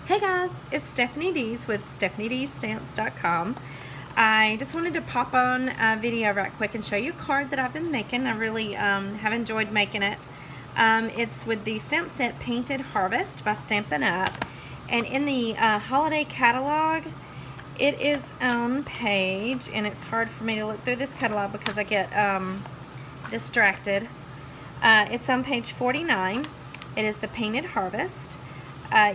Hey guys, it's Stephanie Deese with StephanieDeeseStamps.com. I just wanted to pop on a video right quick and show you a card that I've been making. I really have enjoyed making it. It's with the stamp set Painted Harvest by Stampin UP. And in the holiday catalog, it is on page, and it's hard for me to look through this catalog because I get distracted. It's on page 49. It is the Painted Harvest.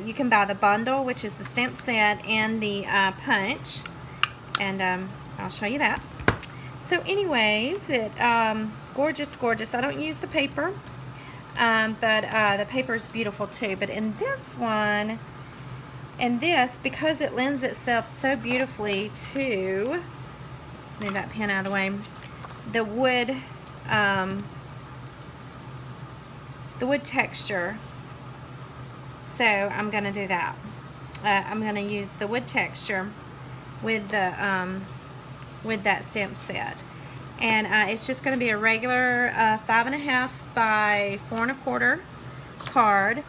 You can buy the bundle, which is the stamp set and the punch, and I'll show you that. So anyways, it gorgeous, gorgeous. I don't use the paper, but the paper is beautiful too. But in this one, because it lends itself so beautifully to, let's move that pen out of the way, the wood texture. So I'm going to do that. I'm going to use the wood texture with the with that stamp set, and it's just going to be a regular 5.5 by 4 1/4 card.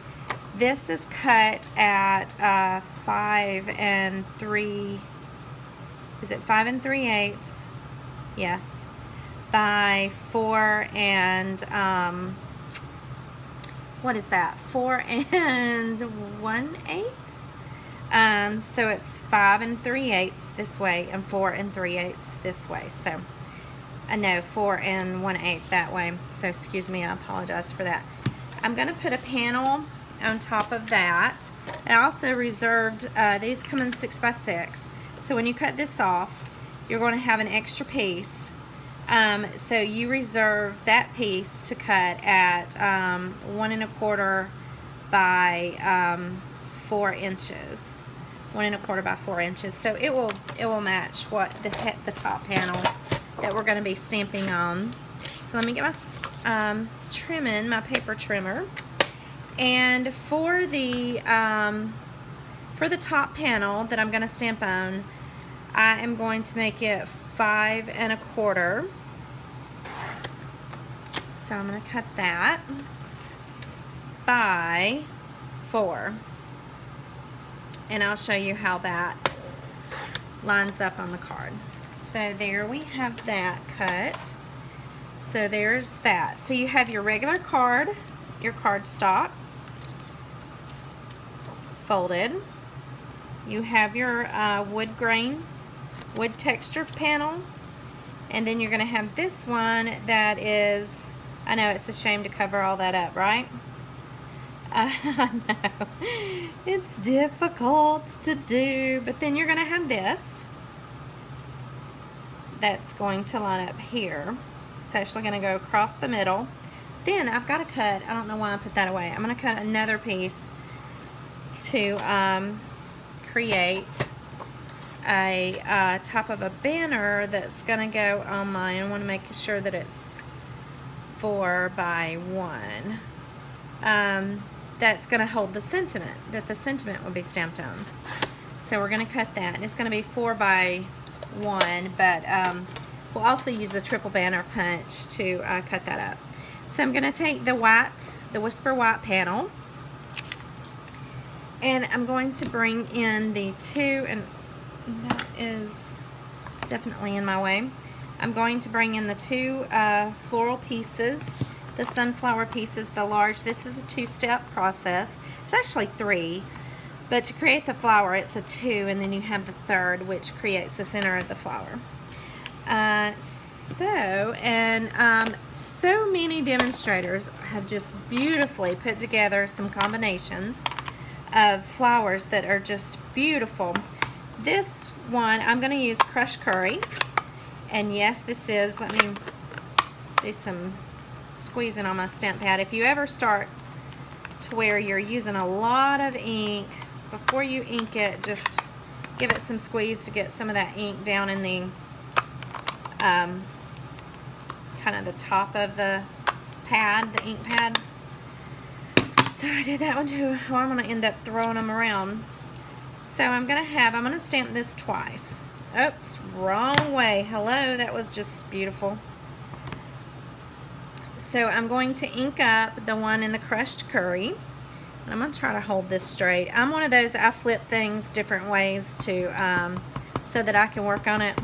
This is cut at 5 3/8. Yes, by 4 what is that? 4 1/8. So it's 5 3/8 this way and 4 3/8 this way. So no, 4 1/8 that way. So excuse me, I apologize for that. I'm going to put a panel on top of that. I also reserved these come in 6 by 6. So when you cut this off, you're going to have an extra piece. So you reserve that piece to cut at 1 1/4 by 4 inches. 1 1/4 by 4 inches. So it will match what the top panel that we're going to be stamping on. So let me get my trimming, my paper trimmer. And for the top panel that I'm going to stamp on, I am going to make it 5 1/4. So I'm going to cut that by 4. And I'll show you how that lines up on the card. So there we have that cut. So there's that. So you have your regular card, your cardstock folded. You have your wood grain, wood texture panel, and then you're going to have this one that is, I know it's a shame to cover all that up, right? I know it's difficult to do, but then you're going to have this that's going to line up here. It's actually going to go across the middle. Then I've got to cut, I don't know why I put that away, I'm going to cut another piece to create a top of a banner that's going to go on mine. I want to make sure that it's 4 by 1. That's going to hold the sentiment, that the sentiment will be stamped on. So we're going to cut that, and it's going to be 4 by 1, but we'll also use the triple banner punch to cut that up. So I'm going to take the Whisper White panel, and I'm going to bring in the two, and that is definitely in my way. I'm going to bring in the two floral pieces, the sunflower pieces, the large. This is a 2-step process. It's actually 3, but to create the flower it's a 2, and then you have the third, which creates the center of the flower. So many demonstrators have just beautifully put together some combinations of flowers that are just beautiful. This one, I'm going to use crushed curry, and yes, this is, let me do some squeezing on my stamp pad. If you ever start to where you're using a lot of ink, before you ink it, just give it some squeeze to get some of that ink down in the kind of the top of the pad, the ink pad. So I did that one too. Well, I'm going to end up throwing them around. So I'm going to stamp this twice. Oops, wrong way. Hello, that was just beautiful. So I'm going to ink up the one in the crushed curry, I'm going to try to hold this straight. I'm one of those, I flip things different ways to so that I can work on it.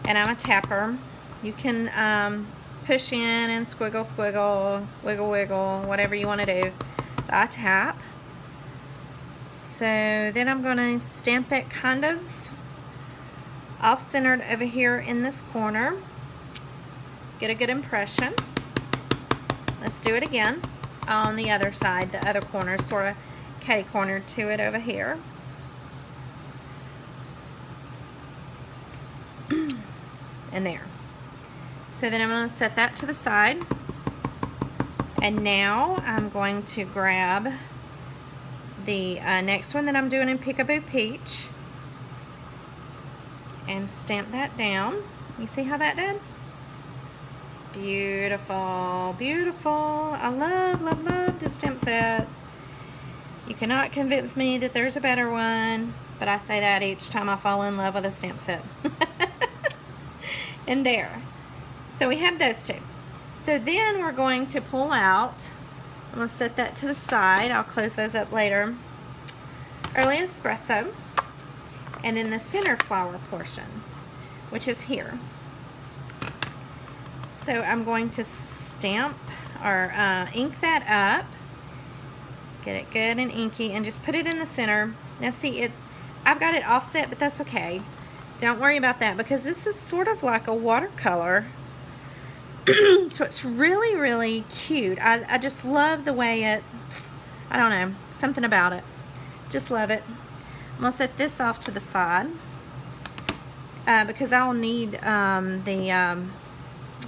And I'm a tapper. You can push in and squiggle, squiggle, wiggle, wiggle, whatever you want to do. But I tap. So then I'm going to stamp it kind of off-centered over here in this corner. Get a good impression. Let's do it again on the other side, the other corner, sort of catty-corner to it over here. And there. So then I'm going to set that to the side. And now I'm going to grab the next one that I'm doing in Peekaboo Peach and stamp that down. You see how that did? Beautiful, beautiful. I love, love, love this stamp set. You cannot convince me that there's a better one, but I say that each time I fall in love with a stamp set. And there. So we have those two. So then we're going to pull out, I'm going to set that to the side. I'll close those up later. Early Espresso. And then the center flower portion, which is here. So I'm going to stamp or ink that up. Get it good and inky and just put it in the center. Now see, I've got it offset, but that's okay. Don't worry about that because this is sort of like a watercolor. So it's really, really cute. I just love the way it, I don't know, something about it. Just love it. I'm going to set this off to the side because I'll need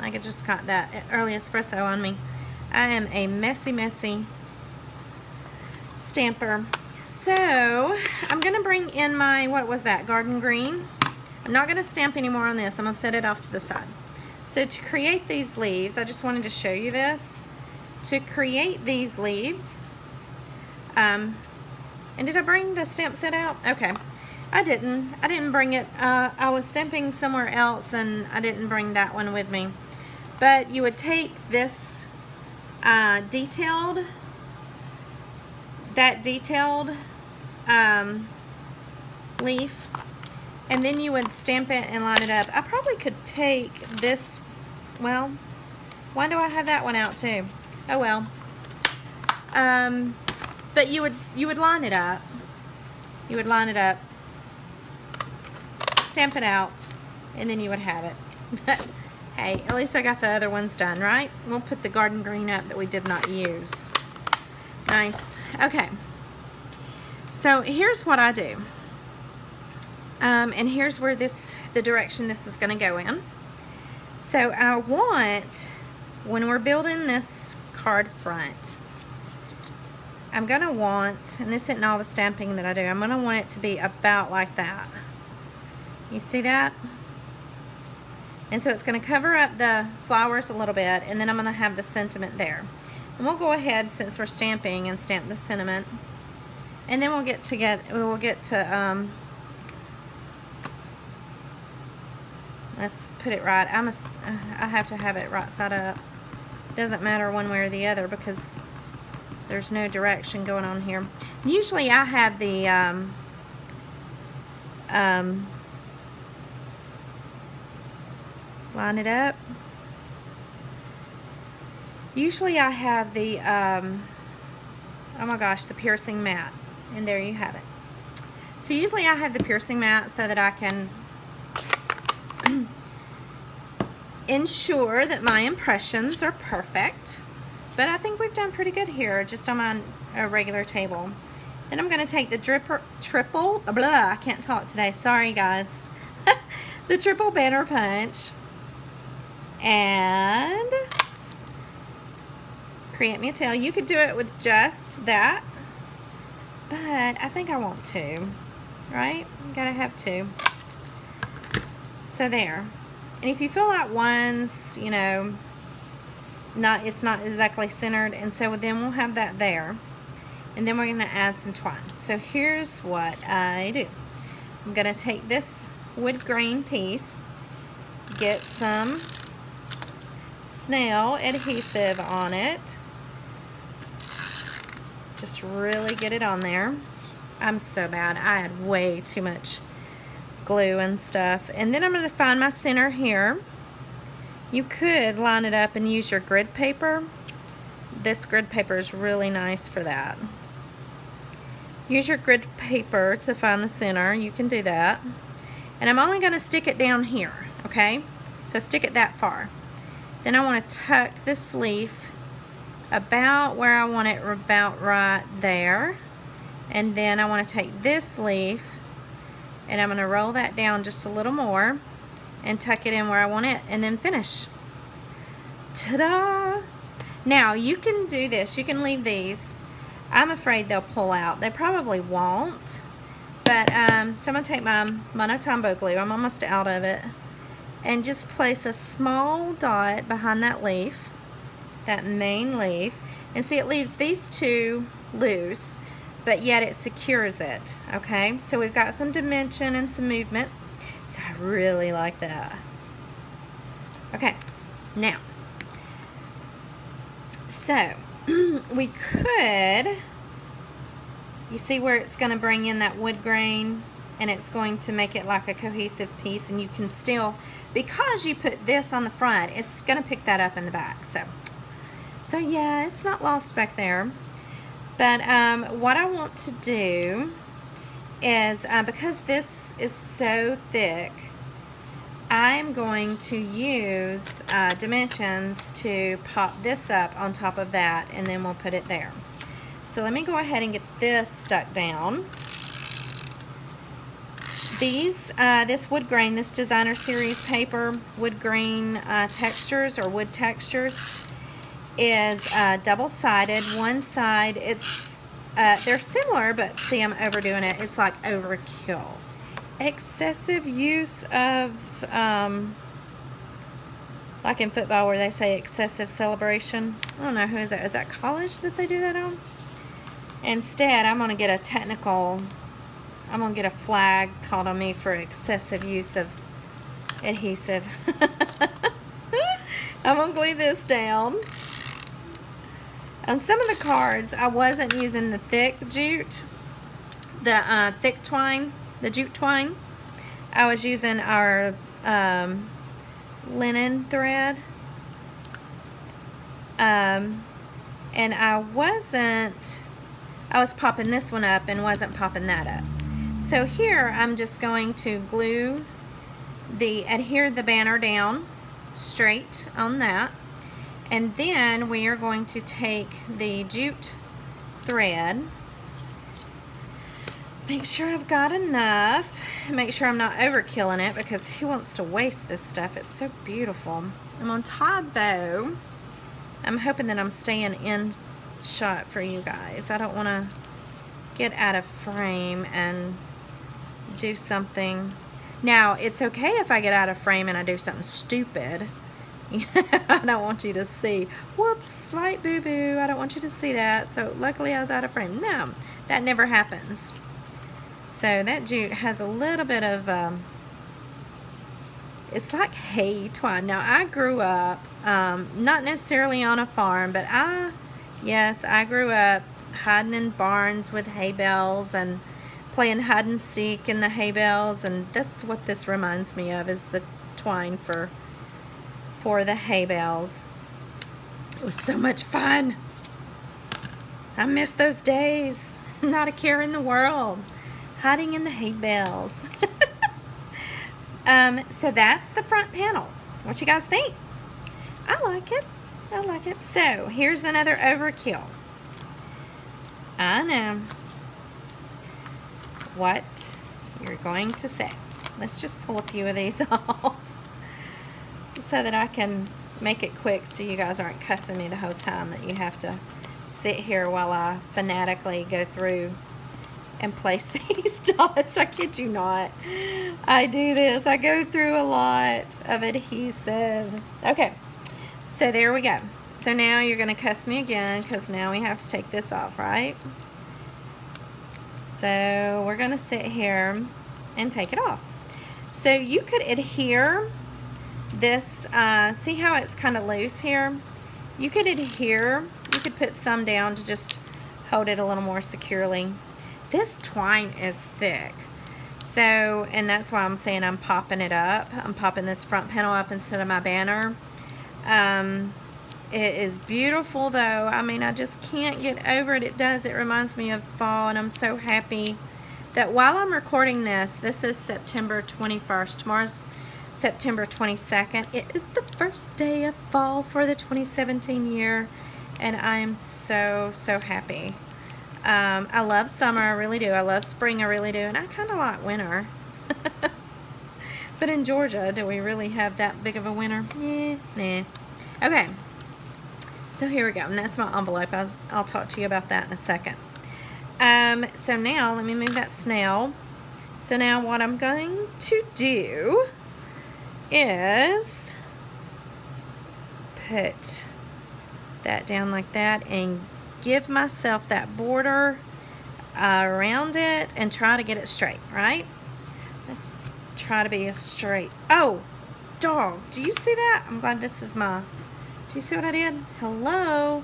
I just got that Early Espresso on me. I am a messy, messy stamper. So I'm going to bring in my, what was that, garden green. I'm not going to stamp anymore on this. I'm going to set it off to the side. So to create these leaves, I just wanted to show you this. To create these leaves, and did I bring the stamp set out? Okay. I didn't bring it. I was stamping somewhere else and I didn't bring that one with me. But you would take this detailed leaf, and then you would stamp it and line it up. I probably could take this, well, why do I have that one out too? Oh well. But you would line it up. You would line it up, stamp it out, and then you would have it. But hey, at least I got the other ones done, right? We'll put the garden green up that we did not use. Nice. Okay. So here's what I do. And here's where the direction this is going to go in. So I want, when we're building this card front, I'm going to want, and this isn't all the stamping that I do, I'm going to want it to be about like that. You see that? And so it's going to cover up the flowers a little bit, and then I'm going to have the sentiment there. And we'll go ahead, since we're stamping, and stamp the sentiment. And then we'll get to let's put it right. I have to have it right side up. Doesn't matter one way or the other because there's no direction going on here. Usually I have the line it up. Usually I have the oh my gosh, the piercing mat, and there you have it. So usually I have the piercing mat so that I can ensure that my impressions are perfect. But I think we've done pretty good here, just on my regular table. Then I'm going to take the triple, I can't talk today, sorry guys. The triple banner punch and create me a tail. You could do it with just that, but I think I want two, right? You gotta have two. So there. And if you feel like one's, you know, it's not exactly centered, and so then we'll have that there. And then we're going to add some twine. So here's what I do. I'm going to take this wood grain piece, get some snail adhesive on it, Just really get it on there. I'm so bad. I had way too much glue and stuff. And then I'm going to find my center here. You could line it up and use your grid paper. This grid paper is really nice for that. Use your grid paper to find the center. You can do that. And I'm only going to stick it down here, okay? So stick it that far. Then I want to tuck this leaf about where I want it, about right there. And then I want to take this leaf and I'm going to roll that down just a little more and tuck it in where I want it and then finish. Ta-da! Now you can do this. You can leave these. I'm afraid they'll pull out. They probably won't. But so I'm going to take my monotone bow glue. I'm almost out of it. And just place a small dot behind that leaf. That main leaf, and see, it leaves these two loose, but yet it secures it. Okay, so we've got some dimension and some movement, so I really like that. Okay, now, so we could, you see where it's going to bring in that wood grain, and it's going to make it like a cohesive piece, and you can still, because you put this on the front, it's going to pick that up in the back. So yeah, it's not lost back there. But what I want to do is, because this is so thick, I'm going to use dimensions to pop this up on top of that, and then we'll put it there. So let me go ahead and get this stuck down. This wood grain, this designer series paper, wood grain textures or wood textures, is double-sided. One side, it's they're similar, but see, I'm overdoing it. It's like overkill. Excessive use of like in football where they say excessive celebration. I don't know, who is that? Is that college that they do that on? Instead, I'm gonna get a technical, I'm gonna get a flag called on me for excessive use of adhesive. I'm gonna glue this down. On some of the cards, I wasn't using the thick jute, the thick twine, the jute twine. I was using our linen thread. And I was popping this one up and wasn't popping that up. So here, I'm just going to glue adhere the banner down straight on that. And then we are going to take the jute thread, make sure I've got enough, make sure I'm not overkilling it, because who wants to waste this stuff? It's so beautiful. I'm going to tie a bow. I'm hoping that I'm staying in shot for you guys. I don't want to get out of frame and do something. Now, it's okay if I get out of frame and I do something stupid. I don't want you to see, whoops, slight boo-boo, I don't want you to see that. So luckily I was out of frame. No, that never happens. So that jute has a little bit of, it's like hay twine. Now I grew up, not necessarily on a farm, but yes, I grew up hiding in barns with hay bales and playing hide and seek in the hay bales, and that's what this reminds me of, is the twine for the hay bales. It was so much fun. I miss those days. Not a care in the world. Hiding in the hay bales. So that's the front panel. What you guys think? I like it. I like it. So here's another overkill. I know what you're going to say. Let's just pull a few of these off so that I can make it quick, so you guys aren't cussing me the whole time that you have to sit here while I fanatically go through and place these dots. I kid you not. I do this. I go through a lot of adhesive. Okay, so there we go. So now you're going to cuss me again, because now we have to take this off, right? So we're going to sit here and take it off. So you could adhere this, see how it's kind of loose here? You could adhere, you could put some down to just hold it a little more securely. This twine is thick. So, and that's why I'm saying I'm popping it up. I'm popping this front panel up instead of my banner. It is beautiful though. I mean, I just can't get over it. It does. It reminds me of fall, and I'm so happy that while I'm recording this, this is September 21st. Tomorrow's September 22nd. It is the first day of fall for the 2017 year, and I am so, so happy. I love summer, I really do. I love spring, I really do. And I kind of like winter. But in Georgia, do we really have that big of a winter? Yeah, nah. Okay. So here we go. And that's my envelope. I'll talk to you about that in a second. So now, let me move that snail. So now what I'm going to do is put that down like that and give myself that border around it and try to get it straight, right? Let's try to be as straight. Oh, dog, do you see that? I'm glad this is my, do you see what I did? Hello?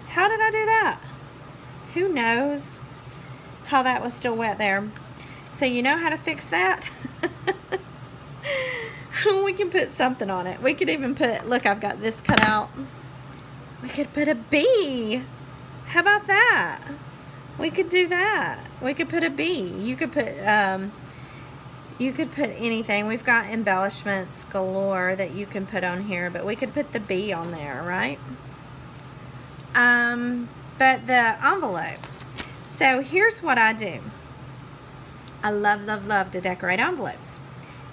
How did I do that? Who knows how that was still wet there? So you know how to fix that? We can put something on it. We could even put, look, I've got this cut out. We could put a bee. How about that? We could do that. We could put a bee. You could put anything. We've got embellishments galore that you can put on here, but we could put the bee on there, right? But the envelope. So here's what I do. I love, love, love to decorate envelopes.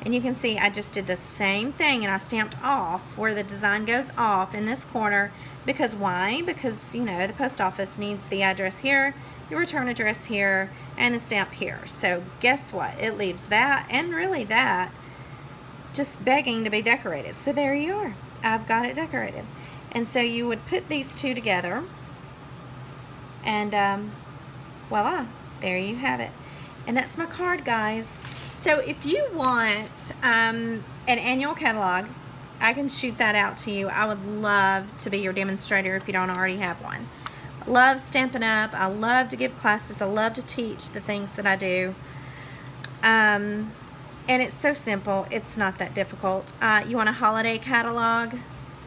And you can see I just did the same thing, and I stamped off where the design goes off in this corner. Because why? Because, you know, the post office needs the address here, the return address here, and the stamp here. So guess what? It leaves that and really that just begging to be decorated. So there you are. I've got it decorated. And so you would put these two together, and voila, there you have it. And that's my card, guys. So if you want an annual catalog, I can shoot that out to you. I would love to be your demonstrator if you don't already have one. Love Stampin' Up. I love to give classes. I love to teach the things that I do. And it's so simple. It's not that difficult. You want a holiday catalog?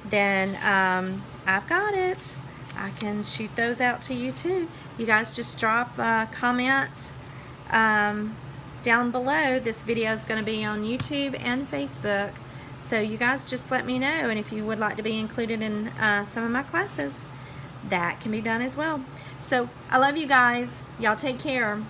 Then I've got it. I can shoot those out to you too. You guys just drop a comment down below. This video is going to be on YouTube and Facebook. So you guys just let me know, and if you would like to be included in some of my classes, that can be done as well. So I love you guys. Y'all take care.